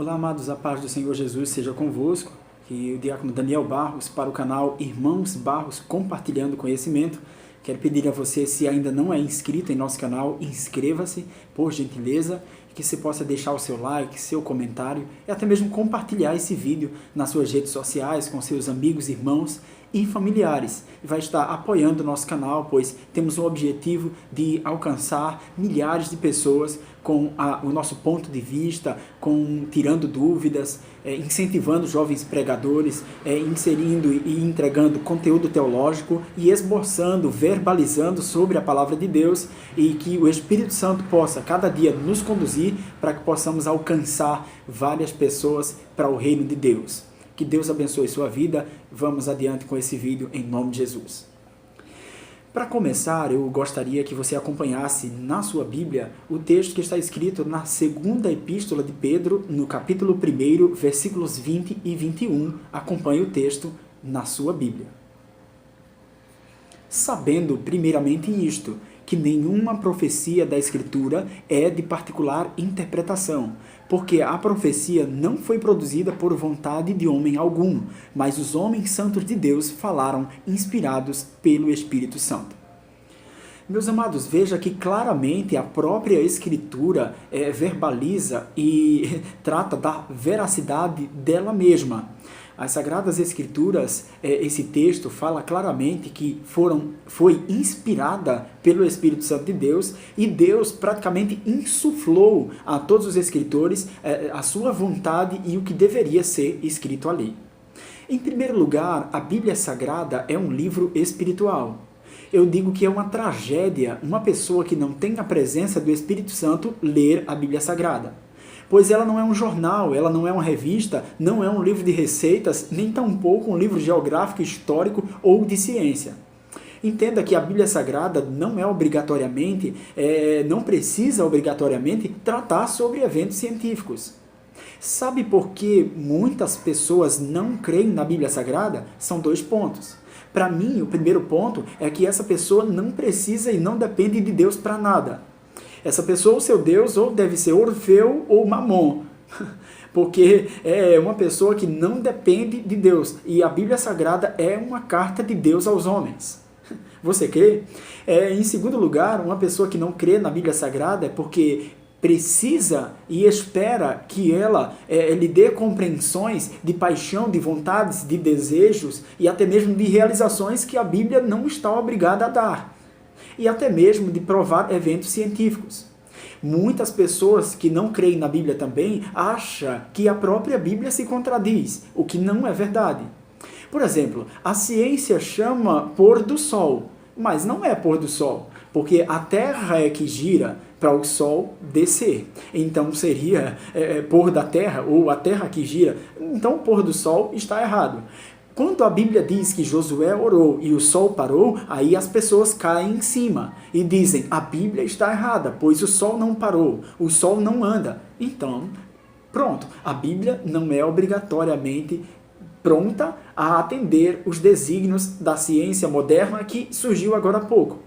Olá, amados, a paz do Senhor Jesus seja convosco. Que o diácono Daniel Barros, para o canal Irmãos Barros Compartilhando Conhecimento. Quero pedir a você, se ainda não é inscrito em nosso canal, inscreva-se, por gentileza, que você possa deixar o seu like, seu comentário e até mesmo compartilhar esse vídeo nas suas redes sociais, com seus amigos, irmãos e familiares. E vai estar apoiando o nosso canal, pois temos o objetivo de alcançar milhares de pessoas com o nosso ponto de vista, tirando dúvidas, incentivando jovens pregadores, inserindo e entregando conteúdo teológico e esboçando, verbalizando sobre a palavra de Deus, e que o Espírito Santo possa cada dia nos conduzir para que possamos alcançar várias pessoas para o reino de Deus. Que Deus abençoe sua vida. Vamos adiante com esse vídeo em nome de Jesus. Para começar, eu gostaria que você acompanhasse na sua Bíblia o texto que está escrito na segunda epístola de Pedro, no capítulo 1, versículos 20 e 21. Acompanhe o texto na sua Bíblia. Sabendo primeiramente isto, que nenhuma profecia da Escritura é de particular interpretação, porque a profecia não foi produzida por vontade de homem algum, mas os homens santos de Deus falaram inspirados pelo Espírito Santo. Meus amados, veja que claramente a própria Escritura verbaliza e trata da veracidade dela mesma. As Sagradas Escrituras, esse texto fala claramente que foi inspirada pelo Espírito Santo de Deus, e Deus praticamente insuflou a todos os escritores a sua vontade e o que deveria ser escrito ali. Em primeiro lugar, a Bíblia Sagrada é um livro espiritual. Eu digo que é uma tragédia uma pessoa que não tem a presença do Espírito Santo ler a Bíblia Sagrada. Pois ela não é um jornal, ela não é uma revista, não é um livro de receitas, nem tampouco um livro geográfico, histórico ou de ciência. Entenda que a Bíblia Sagrada não é obrigatoriamente, não precisa obrigatoriamente tratar sobre eventos científicos. Sabe por que muitas pessoas não creem na Bíblia Sagrada? São dois pontos. Para mim, o primeiro ponto é que essa pessoa não precisa e não depende de Deus para nada. Essa pessoa, o seu Deus, ou deve ser Orfeu ou Mamon, porque é uma pessoa que não depende de Deus, e a Bíblia Sagrada é uma carta de Deus aos homens. Você crê? Em segundo lugar, uma pessoa que não crê na Bíblia Sagrada é porque precisa e espera que ela lhe dê compreensões de paixão, de vontades, de desejos e até mesmo de realizações que a Bíblia não está obrigada a dar. E até mesmo de provar eventos científicos. Muitas pessoas que não creem na Bíblia também acham que a própria Bíblia se contradiz, o que não é verdade. Por exemplo, a ciência chama pôr do sol, mas não é pôr do sol, porque a Terra é que gira para o Sol descer. Então seria pôr da Terra, ou a Terra que gira. Então o pôr do Sol está errado. Quando a Bíblia diz que Josué orou e o sol parou, aí as pessoas caem em cima e dizem, a Bíblia está errada, pois o sol não parou, o sol não anda. Então, pronto, a Bíblia não é obrigatoriamente pronta a atender os desígnios da ciência moderna que surgiu agora há pouco.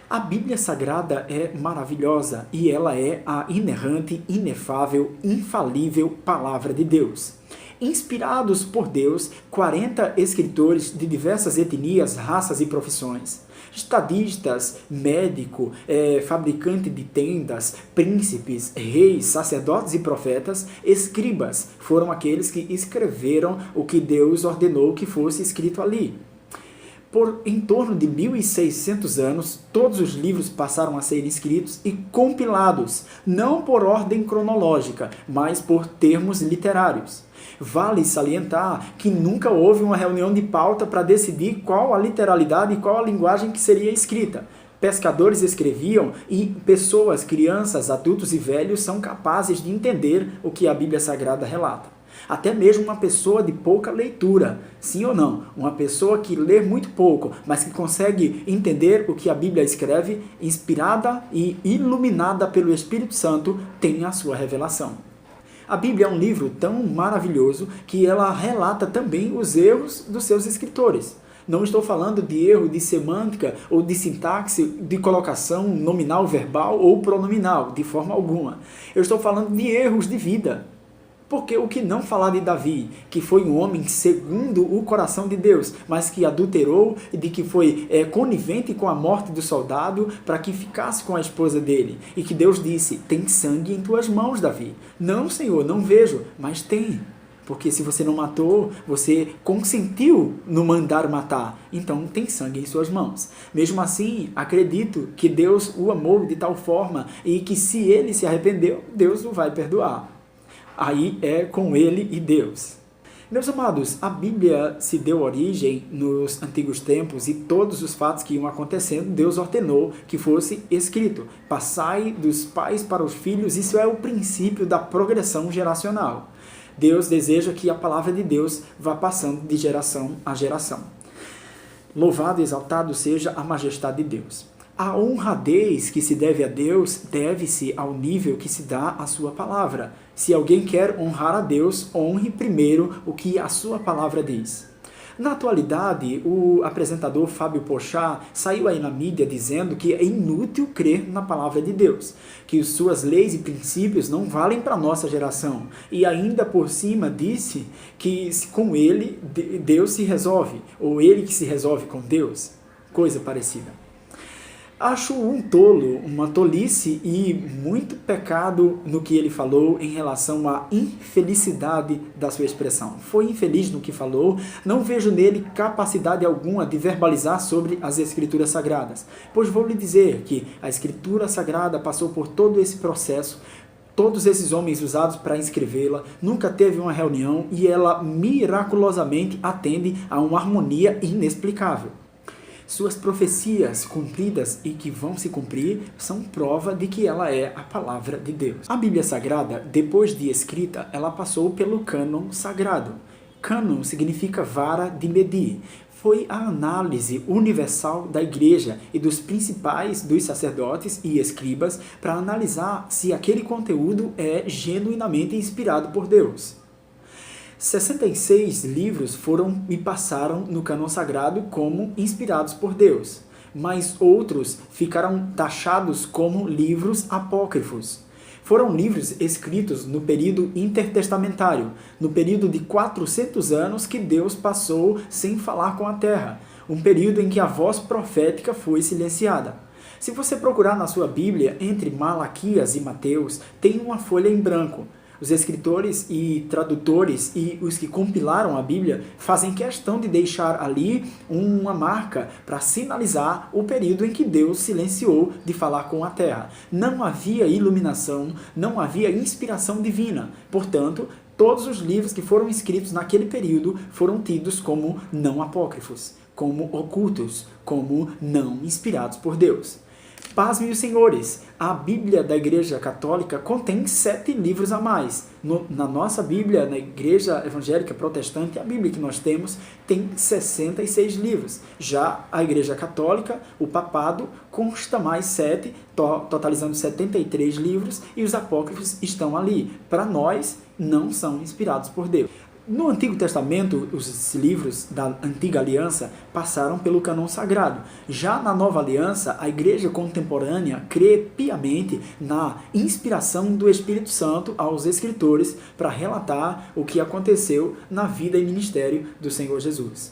A Bíblia Sagrada é maravilhosa e ela é a inerrante, inefável, infalível Palavra de Deus. Inspirados por Deus, 40 escritores de diversas etnias, raças e profissões, estadistas, médico, fabricante de tendas, príncipes, reis, sacerdotes e profetas, escribas, foram aqueles que escreveram o que Deus ordenou que fosse escrito ali. Por em torno de 1.600 anos, todos os livros passaram a ser escritos e compilados, não por ordem cronológica, mas por termos literários. Vale salientar que nunca houve uma reunião de pauta para decidir qual a literalidade e qual a linguagem que seria escrita. Pescadores escreviam e pessoas, crianças, adultos e velhos são capazes de entender o que a Bíblia Sagrada relata. Até mesmo uma pessoa de pouca leitura, sim ou não? Uma pessoa que lê muito pouco, mas que consegue entender o que a Bíblia escreve, inspirada e iluminada pelo Espírito Santo, tem a sua revelação. A Bíblia é um livro tão maravilhoso que ela relata também os erros dos seus escritores. Não estou falando de erro de semântica ou de sintaxe, de colocação nominal, verbal ou pronominal, de forma alguma. Eu estou falando de erros de vida. Porque o que não falar de Davi, que foi um homem segundo o coração de Deus, mas que adulterou e de que foi conivente com a morte do soldado para que ficasse com a esposa dele. E que Deus disse, tem sangue em tuas mãos, Davi. Não, Senhor, não vejo, mas tem. Porque se você não matou, você consentiu no mandar matar. Então tem sangue em suas mãos. Mesmo assim, acredito que Deus o amou de tal forma e que se ele se arrependeu, Deus o vai perdoar. Aí é com ele e Deus. Meus amados, a Bíblia se deu origem nos antigos tempos e todos os fatos que iam acontecendo, Deus ordenou que fosse escrito. Passai dos pais para os filhos, isso é o princípio da progressão geracional. Deus deseja que a palavra de Deus vá passando de geração a geração. Louvado e exaltado seja a majestade de Deus. A honradez que se deve a Deus deve-se ao nível que se dá à sua palavra. Se alguém quer honrar a Deus, honre primeiro o que a sua palavra diz. Na atualidade, o apresentador Fábio Porchat saiu aí na mídia dizendo que é inútil crer na palavra de Deus, que suas leis e princípios não valem para a nossa geração. E ainda por cima disse que com ele Deus se resolve, ou ele que se resolve com Deus, coisa parecida. Acho um tolo, uma tolice e muito pecado no que ele falou em relação à infelicidade da sua expressão. Foi infeliz no que falou, não vejo nele capacidade alguma de verbalizar sobre as Escrituras Sagradas. Pois vou lhe dizer que a Escritura Sagrada passou por todo esse processo, todos esses homens usados para escrevê-la, nunca teve uma reunião e ela miraculosamente atende a uma harmonia inexplicável. Suas profecias cumpridas e que vão se cumprir são prova de que ela é a palavra de Deus. A Bíblia Sagrada, depois de escrita, ela passou pelo cânon sagrado. Cânon significa vara de medir. Foi a análise universal da igreja e dos principais dos sacerdotes e escribas para analisar se aquele conteúdo é genuinamente inspirado por Deus. 66 livros foram e passaram no cânon sagrado como inspirados por Deus, mas outros ficaram taxados como livros apócrifos. Foram livros escritos no período intertestamentário, no período de 400 anos que Deus passou sem falar com a terra, um período em que a voz profética foi silenciada. Se você procurar na sua Bíblia, entre Malaquias e Mateus, tem uma folha em branco. Os escritores e tradutores e os que compilaram a Bíblia fazem questão de deixar ali uma marca para sinalizar o período em que Deus silenciou de falar com a terra. Não havia iluminação, não havia inspiração divina. Portanto, todos os livros que foram escritos naquele período foram tidos como não apócrifos, como ocultos, como não inspirados por Deus. Pasmem os senhores, a Bíblia da Igreja Católica contém 7 livros a mais. Na nossa Bíblia, na Igreja Evangélica Protestante, a Bíblia que nós temos tem 66 livros. Já a Igreja Católica, o Papado, consta mais 7, totalizando 73 livros, e os apócrifos estão ali. Para nós, não são inspirados por Deus. No Antigo Testamento, os livros da Antiga Aliança passaram pelo cânon sagrado. Já na Nova Aliança, a Igreja contemporânea crê piamente na inspiração do Espírito Santo aos escritores para relatar o que aconteceu na vida e ministério do Senhor Jesus.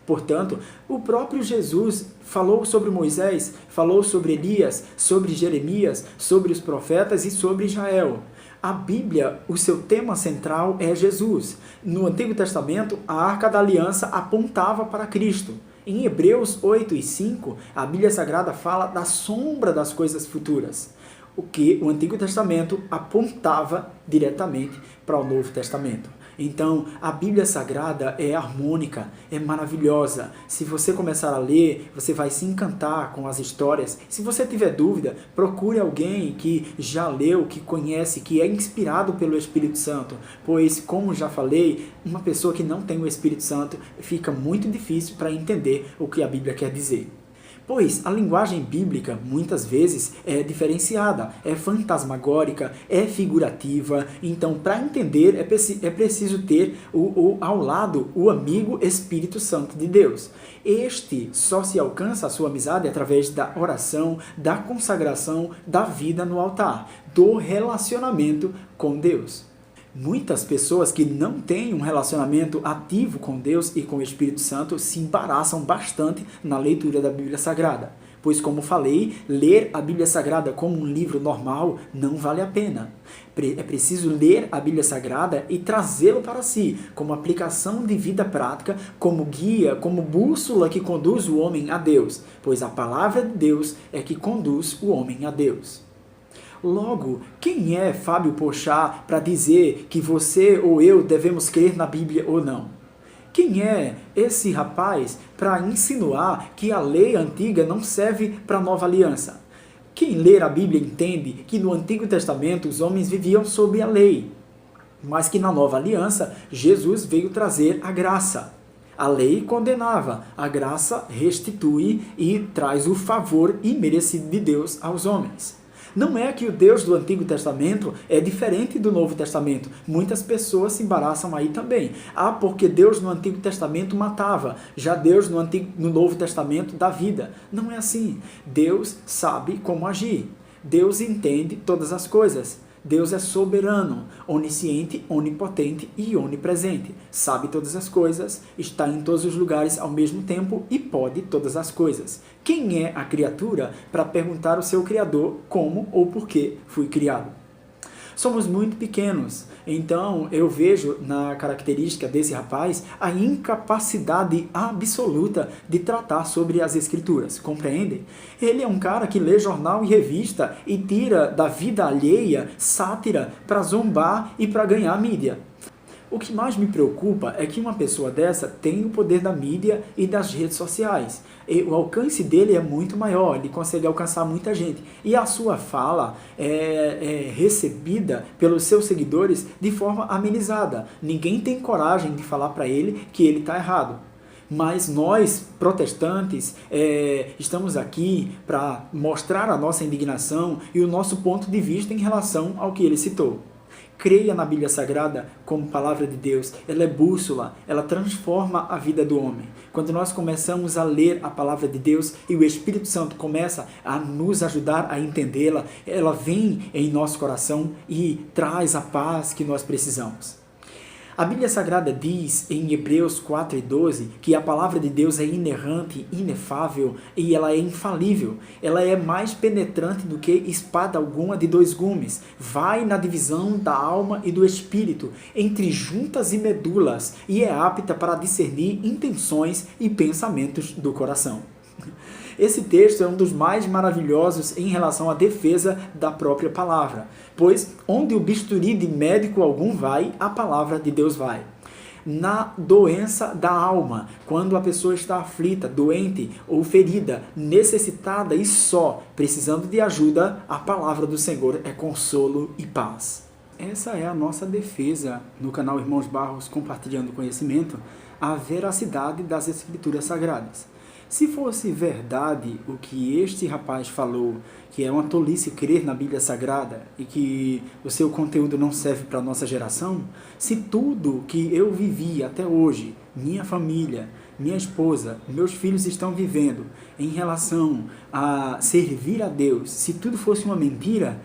Portanto, o próprio Jesus falou sobre Moisés, falou sobre Elias, sobre Jeremias, sobre os profetas e sobre Israel. A Bíblia, o seu tema central é Jesus. No Antigo Testamento, a Arca da Aliança apontava para Cristo. Em Hebreus 8 e 5, a Bíblia Sagrada fala da sombra das coisas futuras, o que o Antigo Testamento apontava diretamente para o Novo Testamento. Então, a Bíblia Sagrada é harmônica, é maravilhosa. Se você começar a ler, você vai se encantar com as histórias. Se você tiver dúvida, procure alguém que já leu, que conhece, que é inspirado pelo Espírito Santo. Pois, como já falei, uma pessoa que não tem o Espírito Santo fica muito difícil para entender o que a Bíblia quer dizer. Pois a linguagem bíblica, muitas vezes, é diferenciada, é fantasmagórica, é figurativa. Então, para entender, é preciso ter ao lado o amigo Espírito Santo de Deus. Este só se alcança a sua amizade através da oração, da consagração, da vida no altar, do relacionamento com Deus. Muitas pessoas que não têm um relacionamento ativo com Deus e com o Espírito Santo se embaraçam bastante na leitura da Bíblia Sagrada. Pois, como falei, ler a Bíblia Sagrada como um livro normal não vale a pena. É preciso ler a Bíblia Sagrada e trazê-lo para si, como aplicação de vida prática, como guia, como bússola que conduz o homem a Deus, pois a palavra de Deus é que conduz o homem a Deus. Logo, quem é Fábio Porchat para dizer que você ou eu devemos crer na Bíblia ou não? Quem é esse rapaz para insinuar que a lei antiga não serve para a nova aliança? Quem lê a Bíblia entende que no Antigo Testamento os homens viviam sob a lei, mas que na nova aliança Jesus veio trazer a graça. A lei condenava, a graça restitui e traz o favor imerecido de Deus aos homens. Não é que o Deus do Antigo Testamento é diferente do Novo Testamento. Muitas pessoas se embaraçam aí também. Porque Deus no Antigo Testamento matava, já Deus no Novo Testamento dá vida. Não é assim. Deus sabe como agir. Deus entende todas as coisas. Deus é soberano, onisciente, onipotente e onipresente. Sabe todas as coisas, está em todos os lugares ao mesmo tempo e pode todas as coisas. Quem é a criatura para perguntar ao seu Criador como ou por que fui criado? Somos muito pequenos, então eu vejo na característica desse rapaz a incapacidade absoluta de tratar sobre as Escrituras, compreendem? Ele é um cara que lê jornal e revista e tira da vida alheia sátira para zombar e para ganhar mídia. O que mais me preocupa é que uma pessoa dessa tem o poder da mídia e das redes sociais. E o alcance dele é muito maior, ele consegue alcançar muita gente. E a sua fala é recebida pelos seus seguidores de forma amenizada. Ninguém tem coragem de falar para ele que ele está errado. Mas nós, protestantes, estamos aqui para mostrar a nossa indignação e o nosso ponto de vista em relação ao que ele citou. Creia na Bíblia Sagrada como palavra de Deus. Ela é bússola, ela transforma a vida do homem. Quando nós começamos a ler a palavra de Deus e o Espírito Santo começa a nos ajudar a entendê-la, ela vem em nosso coração e traz a paz que nós precisamos. A Bíblia Sagrada diz em Hebreus 4:12 que a palavra de Deus é inerrante, inefável e ela é infalível. Ela é mais penetrante do que espada alguma de dois gumes. Vai na divisão da alma e do espírito, entre juntas e medulas, e é apta para discernir intenções e pensamentos do coração. Esse texto é um dos mais maravilhosos em relação à defesa da própria palavra, pois onde o bisturi de médico algum vai, a palavra de Deus vai. Na doença da alma, quando a pessoa está aflita, doente ou ferida, necessitada e só, precisando de ajuda, a palavra do Senhor é consolo e paz. Essa é a nossa defesa no canal Irmãos Barros Compartilhando Conhecimento, a veracidade das Escrituras Sagradas. Se fosse verdade o que este rapaz falou, que é uma tolice crer na Bíblia Sagrada e que o seu conteúdo não serve para a nossa geração, se tudo que eu vivi até hoje, minha família, minha esposa, meus filhos estão vivendo em relação a servir a Deus, se tudo fosse uma mentira,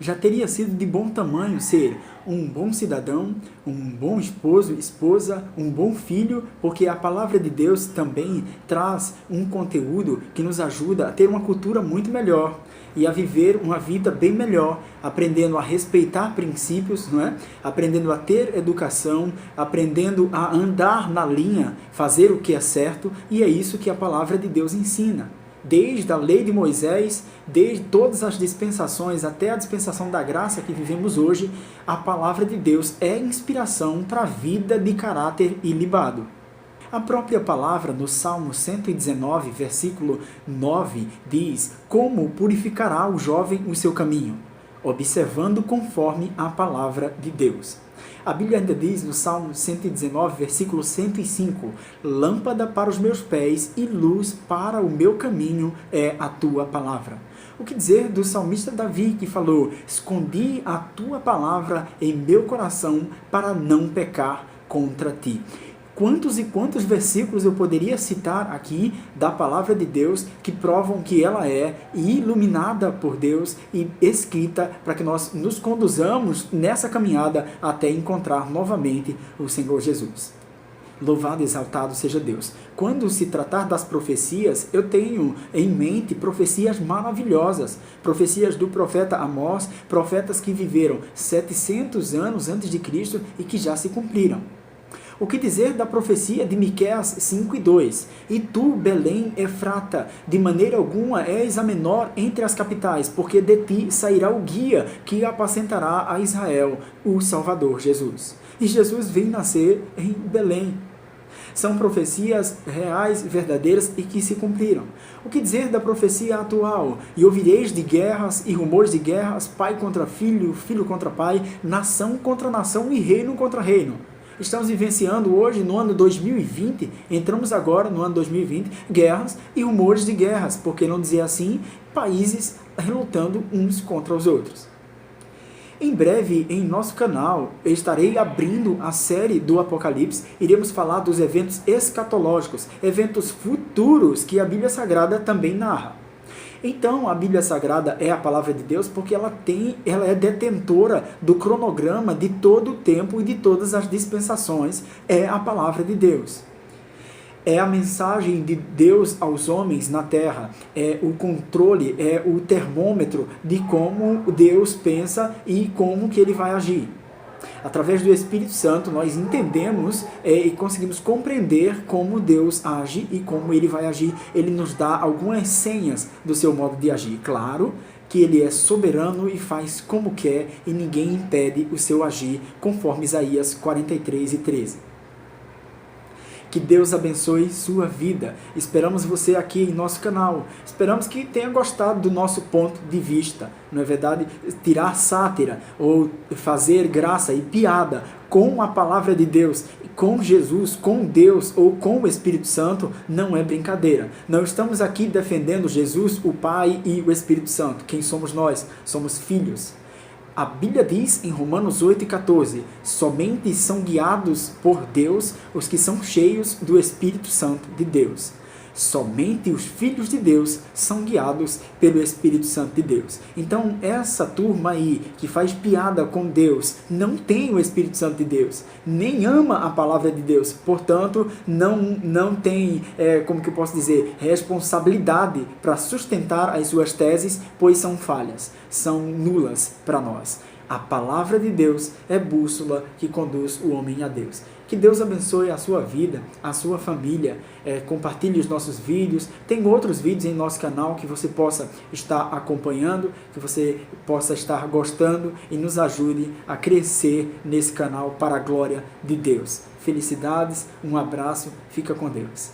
já teria sido de bom tamanho ser um bom cidadão, um bom esposo, esposa, um bom filho, porque a palavra de Deus também traz um conteúdo que nos ajuda a ter uma cultura muito melhor e a viver uma vida bem melhor, aprendendo a respeitar princípios, não é? Aprendendo a ter educação, aprendendo a andar na linha, fazer o que é certo, e é isso que a palavra de Deus ensina. Desde a lei de Moisés, desde todas as dispensações até a dispensação da graça que vivemos hoje, a palavra de Deus é inspiração para a vida de caráter ilibado. A própria palavra no Salmo 119, versículo 9, diz: como purificará o jovem o seu caminho? Observando conforme a palavra de Deus. A Bíblia ainda diz no Salmo 119, versículo 105, lâmpada para os meus pés e luz para o meu caminho é a tua palavra. O que dizer do salmista Davi que falou, escondi a tua palavra em meu coração para não pecar contra ti. Quantos e quantos versículos eu poderia citar aqui da palavra de Deus que provam que ela é iluminada por Deus e escrita para que nós nos conduzamos nessa caminhada até encontrar novamente o Senhor Jesus. Louvado e exaltado seja Deus. Quando se tratar das profecias, eu tenho em mente profecias maravilhosas, profecias do profeta Amós, profetas que viveram 700 anos antes de Cristo e que já se cumpriram. O que dizer da profecia de Miqueias 5:2? E tu, Belém Efrata, de maneira alguma és a menor entre as capitais, porque de ti sairá o guia que apacentará a Israel, o Salvador Jesus. E Jesus vem nascer em Belém. São profecias reais, verdadeiras e que se cumpriram. O que dizer da profecia atual? E ouvireis de guerras e rumores de guerras, pai contra filho, filho contra pai, nação contra nação e reino contra reino. Estamos vivenciando hoje, no ano 2020, entramos agora no ano 2020, guerras e rumores de guerras, por que não dizer assim, países relutando uns contra os outros. Em breve, em nosso canal, eu estarei abrindo a série do Apocalipse, iremos falar dos eventos escatológicos, eventos futuros que a Bíblia Sagrada também narra. Então, a Bíblia Sagrada é a palavra de Deus porque ela é detentora do cronograma de todo o tempo e de todas as dispensações. É a palavra de Deus. É a mensagem de Deus aos homens na terra. É o controle, é o termômetro de como Deus pensa e como que ele vai agir. Através do Espírito Santo, nós entendemos e conseguimos compreender como Deus age e como ele vai agir. Ele nos dá algumas senhas do seu modo de agir. Claro que ele é soberano e faz como quer e ninguém impede o seu agir, conforme Isaías 43:13. Que Deus abençoe sua vida. Esperamos você aqui em nosso canal. Esperamos que tenha gostado do nosso ponto de vista. Não é verdade? Tirar sátira ou fazer graça e piada com a palavra de Deus, com Jesus, com Deus ou com o Espírito Santo não é brincadeira. Não estamos aqui defendendo Jesus, o Pai e o Espírito Santo. Quem somos nós? Somos filhos. A Bíblia diz em Romanos 8:14, somente são guiados por Deus os que são cheios do Espírito Santo de Deus. Somente os filhos de Deus são guiados pelo Espírito Santo de Deus. Então, essa turma aí que faz piada com Deus não tem o Espírito Santo de Deus, nem ama a palavra de Deus, portanto, não tem, como que eu posso dizer, responsabilidade para sustentar as suas teses, pois são falhas, são nulas para nós. A palavra de Deus é bússola que conduz o homem a Deus. Que Deus abençoe a sua vida, a sua família. Compartilhe os nossos vídeos. Tem outros vídeos em nosso canal que você possa estar acompanhando, que você possa estar gostando e nos ajude a crescer nesse canal para a glória de Deus. Felicidades, um abraço, fica com Deus.